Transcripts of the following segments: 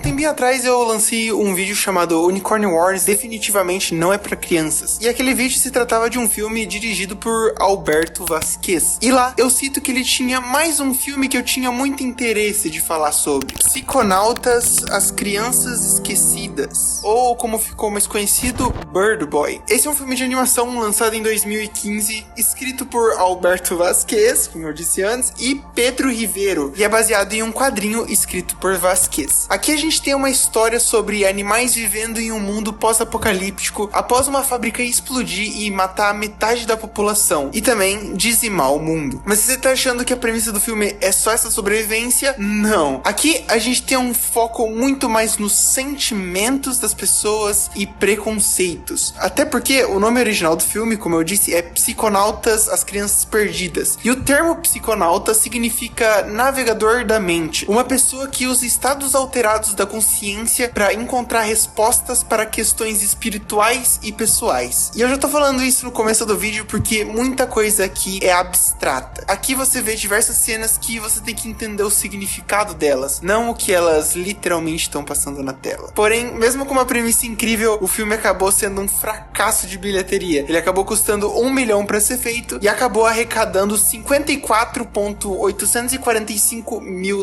tempinho atrás eu lancei um vídeo chamado Unicorn Wars definitivamente não é pra crianças. E aquele vídeo se tratava de um filme dirigido por Alberto Vasquez. E lá eu cito que ele tinha mais um filme que eu tinha muito interesse de falar sobre. Psiconautas, As Crianças Esquecidas. Ou como ficou mais conhecido, Bird Boy. Esse é um filme de animação lançado em 2015, escrito por Alberto Vasquez, como eu disse antes, e Pedro Ribeiro. E é baseado em um quadrinho escrito por Vasquez. Aqui a gente tem uma história sobre animais vivendo em um mundo pós-apocalíptico após uma fábrica explodir e matar metade da população e também dizimar o mundo. Mas você tá achando que a premissa do filme é só essa sobrevivência? Não. Aqui a gente tem um foco muito mais nos sentimentos das pessoas e preconceitos. Até porque o nome original do filme, como eu disse, é Psiconautas, As Crianças Perdidas. E o termo psiconauta significa navegador da mente. Uma pessoa que usa estados alterados da consciência para encontrar respostas para questões espirituais e pessoais. E eu já tô falando isso no começo do vídeo porque muita coisa aqui é abstrata. Aqui você vê diversas cenas que você tem que entender o significado delas, não o que elas literalmente estão passando na tela. Porém, mesmo com uma premissa incrível, o filme acabou sendo um fracasso de bilheteria. Ele acabou custando $1 milhão para ser feito e acabou arrecadando $54,845 mil.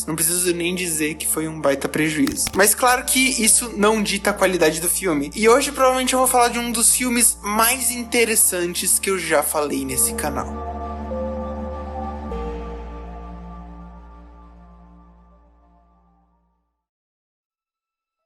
Não preciso nem dizer que foi um baita prejuízo. Mas claro que isso não dita a qualidade do filme. E hoje provavelmente eu vou falar de um dos filmes mais interessantes que eu já falei nesse canal.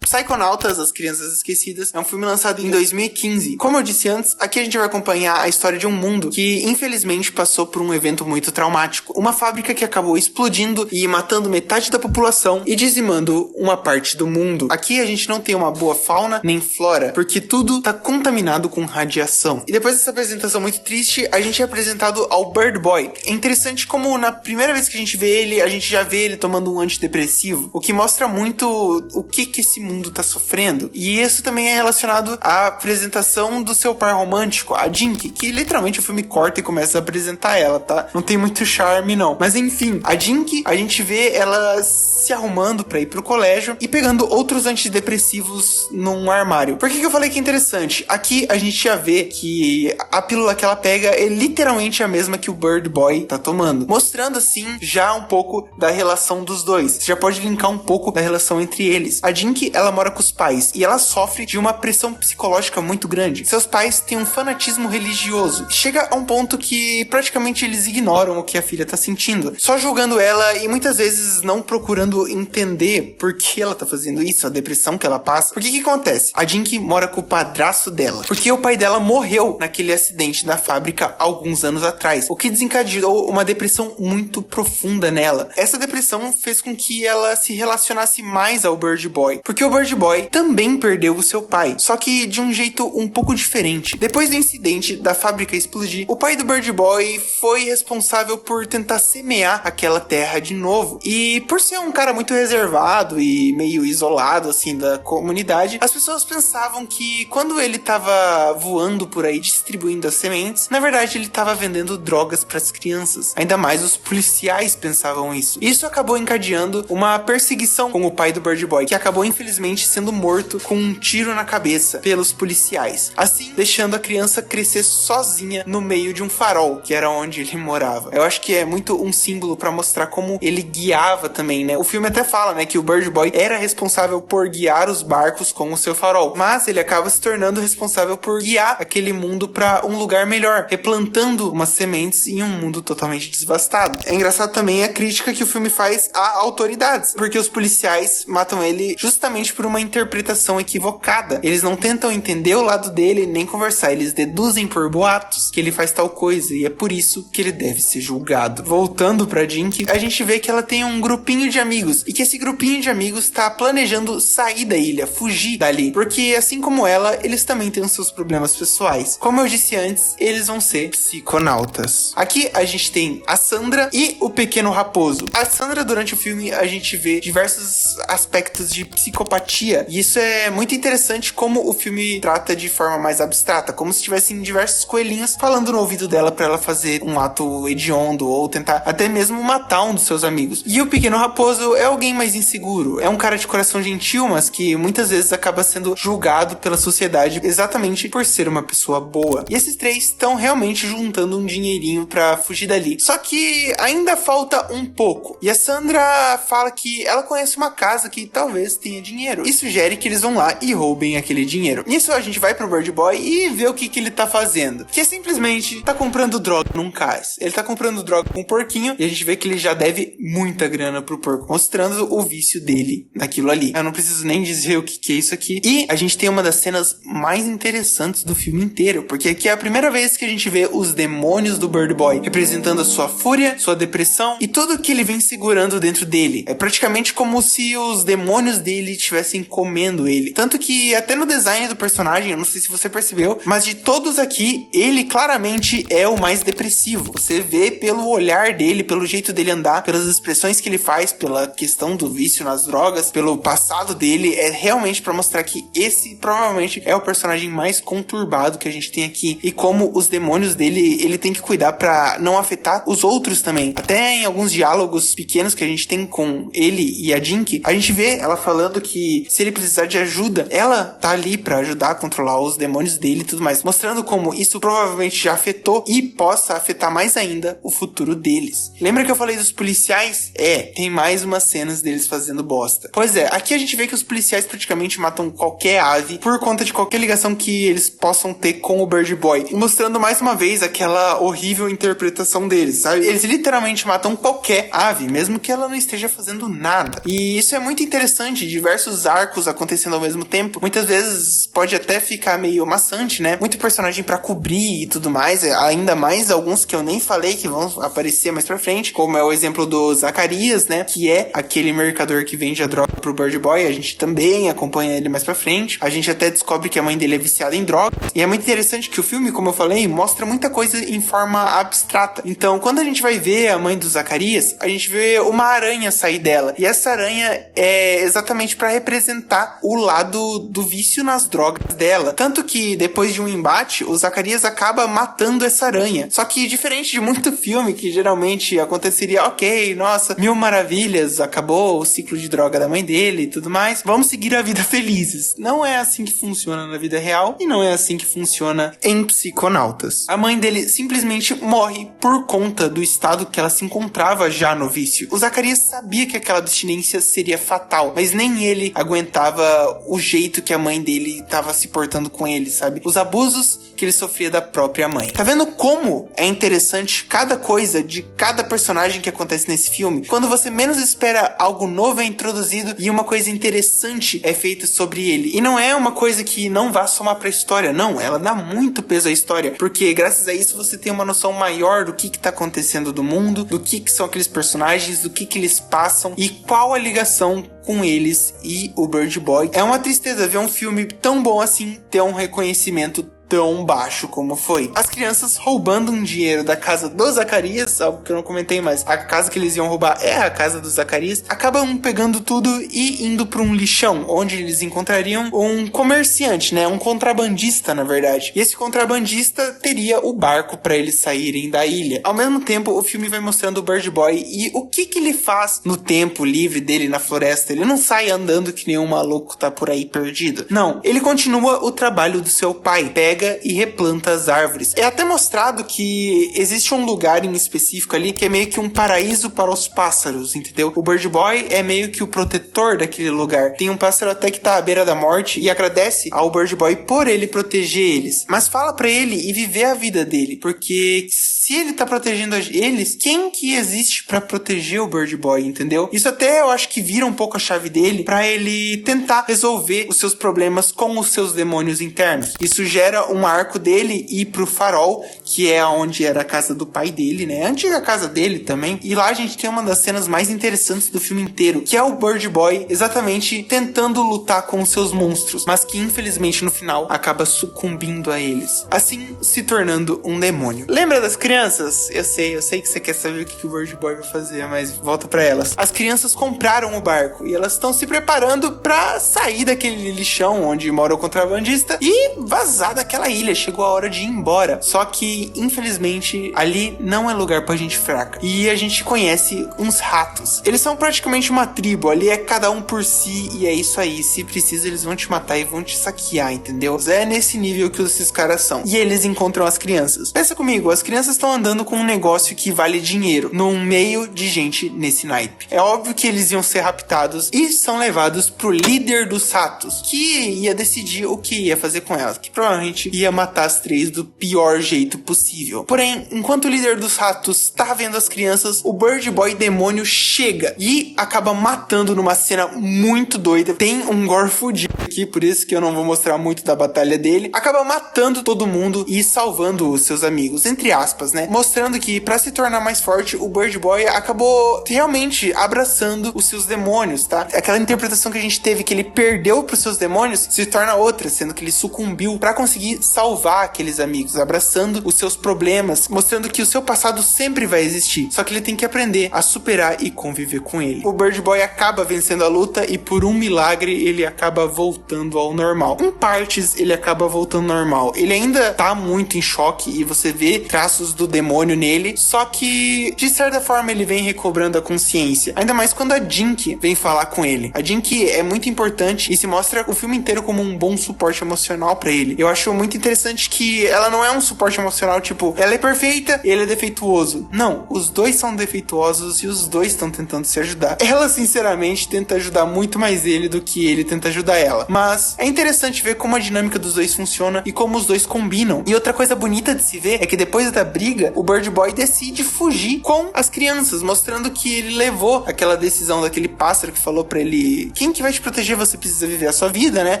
Psychonautas, As Crianças Esquecidas, é um filme lançado em 2015. Como eu disse antes, aqui a gente vai acompanhar a história de um mundo que, infelizmente, passou por um evento muito traumático. Uma fábrica que acabou explodindo e matando metade da população e dizimando uma parte do mundo. Aqui a gente não tem uma boa fauna nem flora, porque tudo tá contaminado com radiação. E depois dessa apresentação muito triste, a gente é apresentado ao Bird Boy. É interessante como na primeira vez que a gente vê ele, a gente já vê ele tomando um antidepressivo, o que mostra muito o que esse mundo tá sofrendo. E isso também é relacionado à apresentação do seu par romântico, a Jinky, que literalmente o filme corta e começa a apresentar ela, tá? Não tem muito charme, não. Mas enfim, a Jinky, a gente vê ela se arrumando pra ir pro colégio e pegando outros antidepressivos num armário. Por que eu falei que é interessante? Aqui a gente já vê que a pílula que ela pega é literalmente a mesma que o Bird Boy tá tomando, mostrando assim já um pouco da relação dos dois. Você já pode linkar um pouco da relação entre eles. A Jinky, ela mora com os pais e ela sofre de uma pressão psicológica muito grande. Seus pais têm um fanatismo religioso. Chega a um ponto que praticamente eles ignoram o que a filha tá sentindo, só julgando ela e muitas vezes não procurando entender por que ela tá fazendo isso, a depressão que ela passa. Porque que acontece? A Jinky mora com o padrasto dela, porque o pai dela morreu naquele acidente da fábrica alguns anos atrás, o que desencadeou uma depressão muito profunda nela. Essa depressão fez com que ela se relacionasse mais ao Bird Boy, porque o Bird Boy também perdeu o seu pai, só que de um jeito um pouco diferente. Depois do incidente da fábrica explodir, o pai do Bird Boy foi responsável por tentar semear aquela terra de novo. E por ser um cara muito reservado e meio isolado assim da comunidade, as pessoas pensavam que quando ele tava voando por aí distribuindo as sementes, na verdade ele tava vendendo drogas para as crianças. Ainda mais os policiais pensavam isso. Isso acabou encadeando uma perseguição com o pai do Bird Boy, que acabou infelizmente sendo morto com um tiro na cabeça pelos policiais, assim deixando a criança crescer sozinha no meio de um farol, que era onde ele morava. Eu acho que é muito um símbolo para mostrar como ele guiava também, né? O filme até fala, né, que o Bird Boy era responsável por guiar os barcos com o seu farol, mas ele acaba se tornando responsável por guiar aquele mundo para um lugar melhor, replantando umas sementes em um mundo totalmente devastado. É engraçado também a crítica que o filme faz a autoridades, porque os policiais matam ele justamente por uma interpretação equivocada. Eles não tentam entender o lado dele nem conversar, eles deduzem por boatos que ele faz tal coisa e é por isso que ele deve ser julgado. Voltando pra Jinky, a gente vê que ela tem um grupinho de amigos e que esse grupinho de amigos tá planejando sair da ilha, fugir dali, porque assim como ela, eles também têm os seus problemas pessoais. Como eu disse antes, eles vão ser psiconautas. Aqui a gente tem a Sandra e o pequeno raposo. A Sandra, durante o filme, a gente vê diversos aspectos de psicopatia e isso é muito interessante como o filme trata de forma mais abstrata, como se tivessem diversos coelhinhos falando no ouvido dela pra ela fazer um ato hediondo ou tentar até mesmo matar um dos seus amigos. E o pequeno raposo caso, é alguém mais inseguro. É um cara de coração gentil, mas que muitas vezes acaba sendo julgado pela sociedade exatamente por ser uma pessoa boa. E esses três estão realmente juntando um dinheirinho pra fugir dali. Só que ainda falta um pouco. E a Sandra fala que ela conhece uma casa que talvez tenha dinheiro. E sugere que eles vão lá e roubem aquele dinheiro. Nisso a gente vai pro Bird Boy e vê o que ele tá fazendo. Que é simplesmente tá comprando droga num cais. Ele tá comprando droga com um porquinho e a gente vê que ele já deve muita grana pro porco, mostrando o vício dele naquilo ali. Eu não preciso nem dizer o que é isso aqui. E a gente tem uma das cenas mais interessantes do filme inteiro, porque aqui é a primeira vez que a gente vê os demônios do Bird Boy, representando a sua fúria, sua depressão e tudo que ele vem segurando dentro dele. É praticamente como se os demônios dele estivessem comendo ele. Tanto que até no design do personagem, eu não sei se você percebeu, mas de todos aqui, ele claramente é o mais depressivo. Você vê pelo olhar dele, pelo jeito dele andar, pelas expressões que ele faz, pela questão do vício nas drogas, pelo passado dele, é realmente pra mostrar que esse provavelmente é o personagem mais conturbado que a gente tem aqui. E como os demônios dele, ele tem que cuidar pra não afetar os outros também. Até em alguns diálogos pequenos que a gente tem com ele e a Jinky, a gente vê ela falando que se ele precisar de ajuda, ela tá ali pra ajudar a controlar os demônios dele e tudo mais, mostrando como isso provavelmente já afetou e possa afetar mais ainda o futuro deles. Lembra que eu falei dos policiais? Tem mais umas cenas deles fazendo bosta. Pois é, aqui a gente vê que os policiais praticamente matam qualquer ave por conta de qualquer ligação que eles possam ter com o Bird Boy, mostrando mais uma vez aquela horrível interpretação deles, sabe? Eles literalmente matam qualquer ave, mesmo que ela não esteja fazendo nada. E isso é muito interessante, diversos arcos acontecendo ao mesmo tempo. Muitas vezes pode até ficar meio maçante, né? Muito personagem pra cobrir e tudo mais, ainda mais alguns que eu nem falei que vão aparecer mais pra frente, como é o exemplo do Zacarias, né? Que é aquele mercador que vende a droga pro Bird Boy. A gente também acompanha ele mais pra frente. A gente até descobre que a mãe dele é viciada em drogas. E é muito interessante que o filme, como eu falei, mostra muita coisa em forma abstrata. Então, quando a gente vai ver a mãe do Zacarias, a gente vê uma aranha sair dela. E essa aranha é exatamente pra representar o lado do vício nas drogas dela. Tanto que depois de um embate, o Zacarias acaba matando essa aranha. Só que diferente de muito filme que geralmente aconteceria, ok, nossa, mil maravilhas, acabou o ciclo de droga da mãe dele e tudo mais, vamos seguir a vida felizes. Não é assim que funciona na vida real e não é assim que funciona em Psiconautas. A mãe dele simplesmente morre por conta do estado que ela se encontrava já no vício. O Zacarias sabia que aquela abstinência seria fatal, mas nem ele aguentava o jeito que a mãe dele estava se portando com ele, sabe? Os abusos que ele sofria da própria mãe. Tá vendo como é interessante cada coisa de cada personagem que acontece nesse filme? Quando você menos espera, algo novo é introduzido e uma coisa interessante é feita sobre ele. E não é uma coisa que não vá somar pra história, não. Ela dá muito peso à história, porque graças a isso você tem uma noção maior do que tá acontecendo do mundo, do que são aqueles personagens, do que eles passam e qual a ligação com eles e o Bird Boy. É uma tristeza ver um filme tão bom assim ter um reconhecimento tão baixo como foi. As crianças roubando um dinheiro da casa do Zacarias, algo que eu não comentei, mas a casa que eles iam roubar é a casa do Zacarias, acabam pegando tudo e indo para um lixão, onde eles encontrariam um comerciante, né? Um contrabandista, na verdade. E esse contrabandista teria o barco para eles saírem da ilha. Ao mesmo tempo, o filme vai mostrando o Bird Boy e o que ele faz no tempo livre dele na floresta. Ele não sai andando que nem um maluco tá por aí perdido. Não, ele continua o trabalho do seu pai. Pega e replanta as árvores. É até mostrado que existe um lugar em específico ali que é meio que um paraíso para os pássaros, entendeu? O Bird Boy é meio que o protetor daquele lugar. Tem um pássaro até que tá à beira da morte e agradece ao Bird Boy por ele proteger eles. Mas fala pra ele e viver a vida dele, porque se ele tá protegendo eles, quem que existe pra proteger o Bird Boy, entendeu? Isso até eu acho que vira um pouco a chave dele pra ele tentar resolver os seus problemas com os seus demônios internos. Isso gera um arco dele ir pro farol, que é onde era a casa do pai dele, né? A antiga casa dele também. E lá a gente tem uma das cenas mais interessantes do filme inteiro, que é o Bird Boy exatamente tentando lutar com os seus monstros, mas que infelizmente no final acaba sucumbindo a eles, assim se tornando um demônio. Lembra das crianças crianças, eu sei que você quer saber o que o Bird Boy vai fazer, mas volta pra elas. As crianças compraram o barco e elas estão se preparando pra sair daquele lixão onde mora o contrabandista e vazar daquela ilha. Chegou a hora de ir embora. Só que, infelizmente, ali não é lugar pra gente fraca. E a gente conhece uns ratos. Eles são praticamente uma tribo. Ali é cada um por si e é isso aí. Se precisa, eles vão te matar e vão te saquear, entendeu? É nesse nível que esses caras são. E eles encontram as crianças. Pensa comigo, as crianças estão andando com um negócio que vale dinheiro no meio de gente nesse naipe. É óbvio que eles iam ser raptados e são levados pro líder dos ratos, que ia decidir o que ia fazer com elas, que provavelmente ia matar as três do pior jeito possível. Porém, enquanto o líder dos ratos tá vendo as crianças, o Bird Boy demônio chega e acaba matando numa cena muito doida. Tem um gore fudido aqui, por isso que eu não vou mostrar muito da batalha dele. Acaba matando todo mundo e salvando os seus amigos, entre aspas, né? Mostrando que pra se tornar mais forte, o Bird Boy acabou realmente abraçando os seus demônios, tá? Aquela interpretação que a gente teve que ele perdeu pros seus demônios se torna outra, sendo que ele sucumbiu pra conseguir salvar aqueles amigos, abraçando os seus problemas, mostrando que o seu passado sempre vai existir, só que ele tem que aprender a superar e conviver com ele. O Bird Boy acaba vencendo a luta e por um milagre ele acaba voltando ao normal. Em partes ele acaba voltando ao normal. Ele ainda tá muito em choque e você vê traços do demônio nele, só que de certa forma ele vem recobrando a consciência. Ainda mais quando a Jink vem falar com ele. A Jink é muito importante e se mostra o filme inteiro como um bom suporte emocional pra ele. Eu acho muito interessante que ela não é um suporte emocional tipo, ela é perfeita, ele é defeituoso. Não, os dois são defeituosos e os dois estão tentando se ajudar. Ela sinceramente tenta ajudar muito mais ele do que ele tenta ajudar ela. Mas é interessante ver como a dinâmica dos dois funciona e como os dois combinam. E outra coisa bonita de se ver é que depois da briga, o Bird Boy decide fugir com as crianças, mostrando que ele levou aquela decisão daquele pássaro que falou pra ele, quem que vai te proteger, você precisa viver a sua vida, né?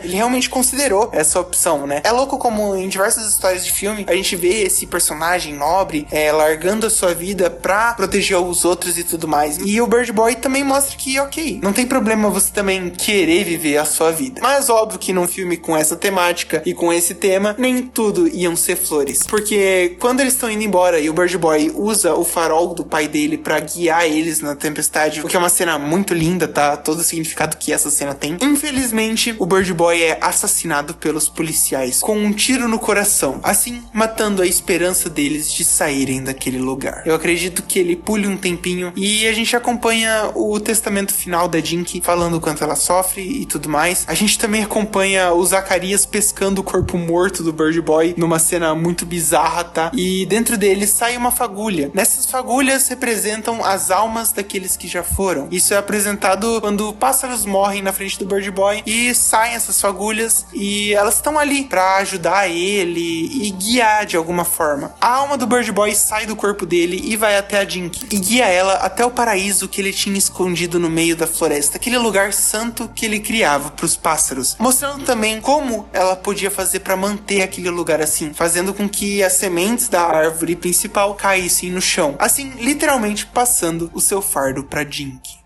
Ele realmente considerou essa opção, né? É louco como em diversas histórias de filme, a gente vê esse personagem nobre largando a sua vida pra proteger os outros e tudo mais. E o Bird Boy também mostra que, ok, não tem problema você também querer viver a sua vida. Mas óbvio que num filme com essa temática e com esse tema, nem tudo iam ser flores. Porque quando eles estão indo embora e o Bird Boy usa o farol do pai dele pra guiar eles na tempestade, o que é uma cena muito linda, tá? Todo o significado que essa cena tem. Infelizmente, o Bird Boy é assassinado pelos policiais com um tiro no coração, assim matando a esperança deles de saírem daquele lugar. Eu acredito que ele pule um tempinho e a gente acompanha o testamento final da Jink falando o quanto ela sofre e tudo mais. A gente também acompanha o Zacarias pescando o corpo morto do Bird Boy numa cena muito bizarra, tá? E dentro dele sai uma fagulha. Nessas fagulhas representam as almas daqueles que já foram. Isso é apresentado quando pássaros morrem na frente do Bird Boy e saem essas fagulhas e elas estão ali pra ajudar ele e guiar de alguma forma. A alma do Bird Boy sai do corpo dele e vai até a Jink e guia ela até o paraíso que ele tinha escondido no meio da floresta, aquele lugar santo que ele criava pros pássaros, mostrando também como ela podia fazer pra manter aquele lugar assim, fazendo com que as sementes da árvore principal caíssem no chão, assim literalmente passando o seu fardo pra Jink.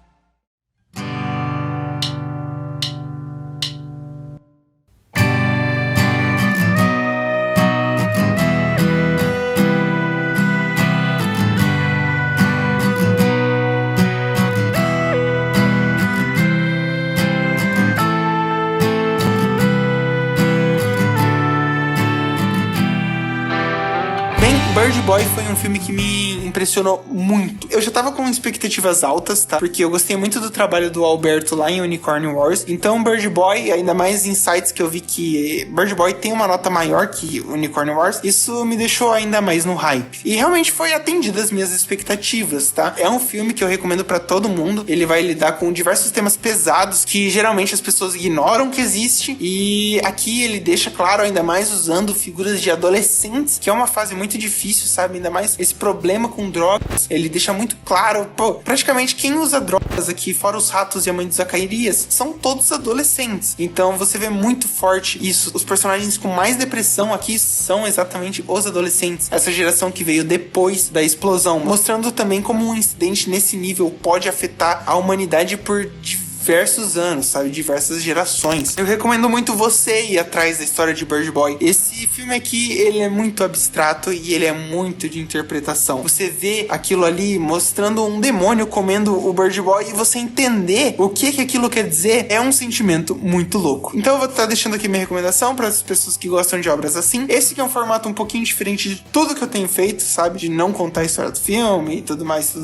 Bird Boy foi um filme que me impressionou muito. Eu já tava com expectativas altas, tá? Porque eu gostei muito do trabalho do Alberto lá em Unicorn Wars. Então, Bird Boy, ainda mais insights que eu vi que Bird Boy tem uma nota maior que Unicorn Wars, isso me deixou ainda mais no hype. E realmente foi atendido as minhas expectativas, tá? É um filme que eu recomendo pra todo mundo. Ele vai lidar com diversos temas pesados que geralmente as pessoas ignoram que existe. E aqui ele deixa claro, ainda mais usando figuras de adolescentes, que é uma fase muito difícil, sabe? Ainda mais esse problema com drogas. Ele deixa muito claro, praticamente quem usa drogas aqui, fora os ratos e a mãe de Zacarias, são todos adolescentes. Então você vê muito forte isso. Os personagens com mais depressão aqui são exatamente os adolescentes. Essa geração que veio depois da explosão. Mostrando também como um incidente nesse nível pode afetar a humanidade por diversos diversos anos, sabe? Diversas gerações. Eu recomendo muito você ir atrás da história de Bird Boy. Esse filme aqui, ele é muito abstrato e ele é muito de interpretação. Você vê aquilo ali mostrando um demônio comendo o Bird Boy e você entender o que aquilo quer dizer é um sentimento muito louco. Então eu vou estar deixando aqui minha recomendação para as pessoas que gostam de obras assim. Esse aqui é um formato um pouquinho diferente de tudo que eu tenho feito, sabe? De não contar a história do filme e tudo mais.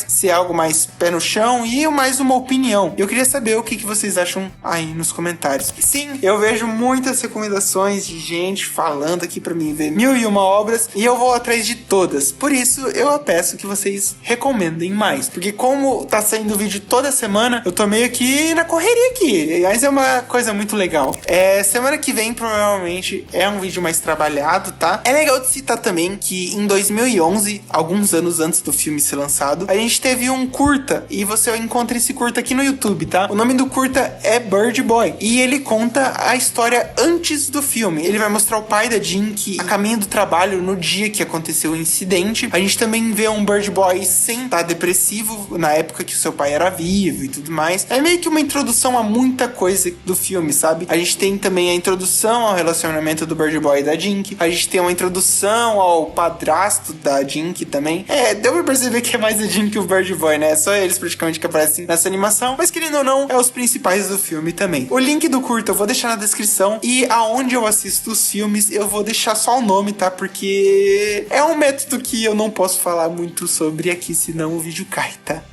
Ser algo mais pé no chão e mais uma opinião. Eu queria saber o que vocês acham aí nos comentários. Sim, eu vejo muitas recomendações de gente falando aqui pra mim ver 1001 obras e eu vou atrás de todas. Por isso, eu peço que vocês recomendem mais. Porque como tá saindo vídeo toda semana, eu tô meio que na correria aqui. Mas é uma coisa muito legal. Semana que vem, provavelmente, é um vídeo mais trabalhado, tá? É legal de citar também que em 2011, alguns anos antes do filme ser lançado, a gente teve um curta. E você encontra esse curta aqui no YouTube, tá? O nome do curta é Bird Boy. E ele conta a história antes do filme. Ele vai mostrar o pai da Jinky a caminho do trabalho no dia que aconteceu o incidente. A gente também vê um Bird Boy sem estar depressivo na época que o seu pai era vivo e tudo mais. É meio que uma introdução a muita coisa do filme, sabe? A gente tem também a introdução ao relacionamento do Bird Boy e da Jinky. A gente tem uma introdução ao padrasto da Jinky também. Deu pra perceber que é mais a Jinky que o Bird Boy, né? É só eles praticamente que aparecem nessa animação. Mas querendo ou não, é os principais do filme também. O link do curta eu vou deixar na descrição. E aonde eu assisto os filmes, eu vou deixar só o nome, tá? Porque é um método que eu não posso falar muito sobre aqui, senão o vídeo cai, tá?